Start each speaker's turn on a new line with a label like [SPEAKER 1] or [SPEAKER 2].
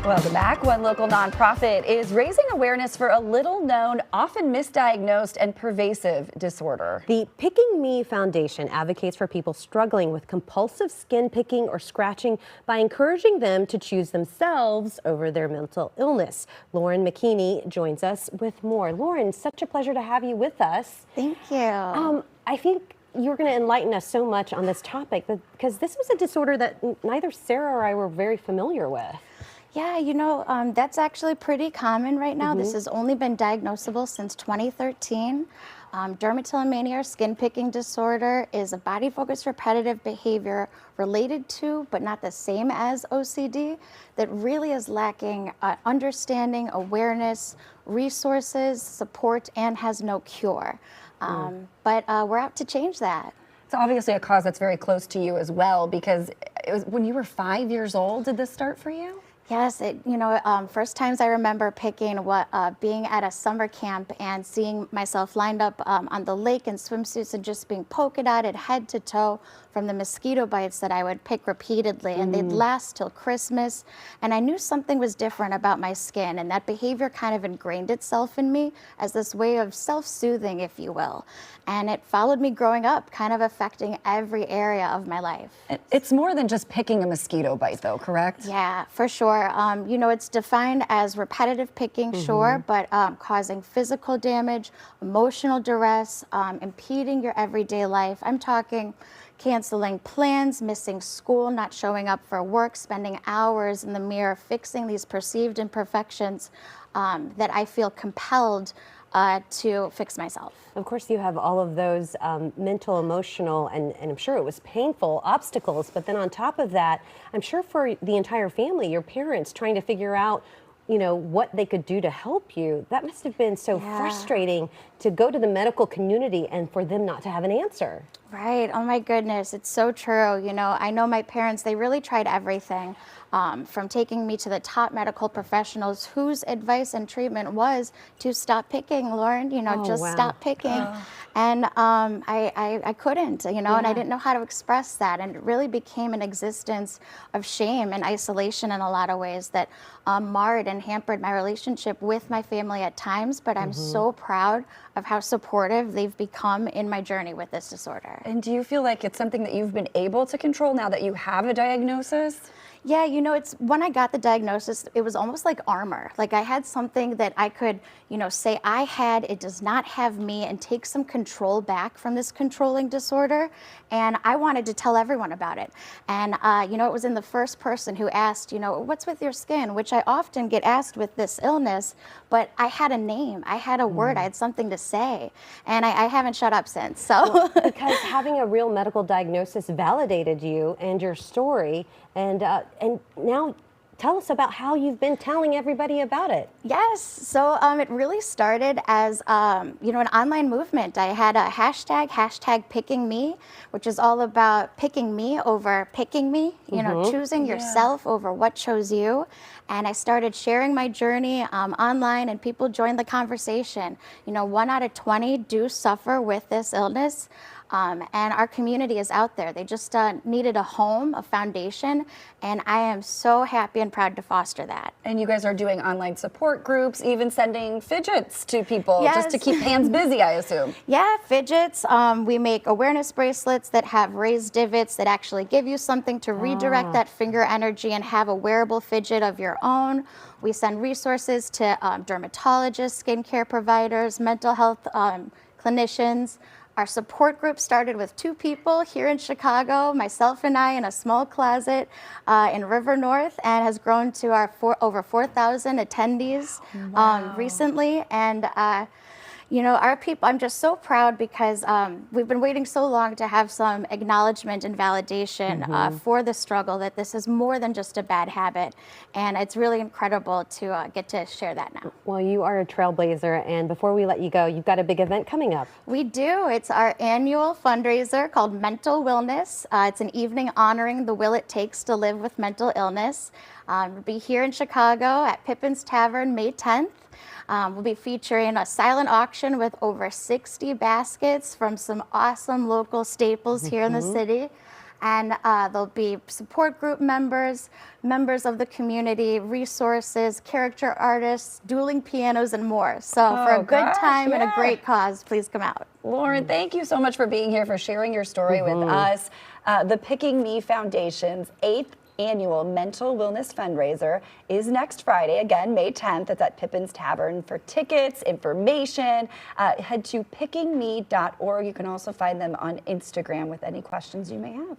[SPEAKER 1] Welcome back. One local nonprofit is raising awareness for a little-known, often misdiagnosed, and pervasive disorder.
[SPEAKER 2] The Picking Me Foundation advocates for people struggling with compulsive skin picking or scratching by encouraging them to choose themselves over their mental illness. Lauren McKeaney joins us with more. Lauren, such a pleasure to have you with us.
[SPEAKER 3] Thank you.
[SPEAKER 2] I think you're going to enlighten us so much on this topic because this was a disorder that neither Sarah or I were very familiar with.
[SPEAKER 3] Yeah, that's actually pretty common right now. This has only been diagnosable since 2013. Dermatillomania, or skin picking disorder, is a body-focused repetitive behavior related to, but not the same as OCD, that really is lacking understanding, awareness, resources, support, and has no cure. But we're out to change that.
[SPEAKER 1] It's obviously a cause that's very close to you as well, because it was when you were 5 years old, did this start for you?
[SPEAKER 3] Yes, first times I remember picking being at a summer camp and seeing myself lined up on the lake in swimsuits and just being polka dotted head to toe from the mosquito bites that I would pick repeatedly, and they'd last till Christmas. And I knew something was different about my skin, and that behavior kind of ingrained itself in me as this way of self-soothing, if you will. And it followed me growing up, kind of affecting every area of my life.
[SPEAKER 1] It's more than just picking a mosquito bite, though, correct?
[SPEAKER 3] Yeah, for sure. It's defined as repetitive picking, sure, but causing physical damage, emotional duress, impeding your everyday life. I'm talking canceling plans, missing school, not showing up for work, spending hours in the mirror fixing these perceived imperfections that I feel compelled to fix myself.
[SPEAKER 2] Of course, you have all of those mental, emotional, and I'm sure it was painful obstacles, but then on top of that, I'm sure for the entire family, your parents trying to figure out what they could do to help you. That must have been so frustrating to go to the medical community and for them not to have an answer.
[SPEAKER 3] Right. Oh my goodness. It's so true. I know my parents, they really tried everything, from taking me to the top medical professionals whose advice and treatment was to stop picking, Lauren, stop picking. And I couldn't, and I didn't know how to express that. And it really became an existence of shame and isolation in a lot of ways that marred and hampered my relationship with my family at times. But I'm so proud of how supportive they've become in my journey with this disorder.
[SPEAKER 1] And do you feel like it's something that you've been able to control now that you have a diagnosis?
[SPEAKER 3] Yeah, it's when I got the diagnosis, it was almost like armor. Like I had something that I could, say I had, it does not have me, and take some control back from this controlling disorder. And I wanted to tell everyone about it. And, it was in the first person who asked, what's with your skin, which I often get asked with this illness, but I had a name, I had a word, I had something to say. And I haven't shut up since, so.
[SPEAKER 2] Well, because having a real medical diagnosis validated you and your story, and now tell us about how you've been telling everybody about it.
[SPEAKER 3] Yes, so it really started as an online movement. I had a hashtag picking me, which is all about picking me over picking me, choosing yourself over what chose you. And I started sharing my journey online, and people joined the conversation. 1 out of 20 do suffer with this illness. And our community is out there. They just needed a home, a foundation, and I am so happy and proud to foster that.
[SPEAKER 1] And you guys are doing online support groups, even sending fidgets to people just to keep hands busy, I assume.
[SPEAKER 3] Yeah, fidgets. We make awareness bracelets that have raised divots that actually give you something to redirect that finger energy and have a wearable fidget of your own. We send resources to dermatologists, skincare providers, mental health clinicians. Our support group started with 2 people here in Chicago, myself and I in a small closet in River North, and has grown to our over 4,000 attendees recently. And our people, I'm just so proud because we've been waiting so long to have some acknowledgement and validation for the struggle, that this is more than just a bad habit. And it's really incredible to get to share that now.
[SPEAKER 2] Well, you are a trailblazer, and before we let you go, you've got a big event coming up.
[SPEAKER 3] We do. It's our annual fundraiser called Mental Wellness. It's an evening honoring the will it takes to live with mental illness. We'll be here in Chicago at Pippin's Tavern May 10th. We'll be featuring a silent auction with over 60 baskets from some awesome local staples here in the city. And there'll be support group members, members of the community, resources, character artists, dueling pianos, and more. So for a good time and a great cause, please come out.
[SPEAKER 1] Lauren, thank you so much for being here, for sharing your story with us. The Picking Me Foundation's 8th annual mental wellness fundraiser is next Friday, again, May 10th. It's at Pippin's Tavern. For tickets, information, head to pickingme.org. You can also find them on Instagram with any questions you may have.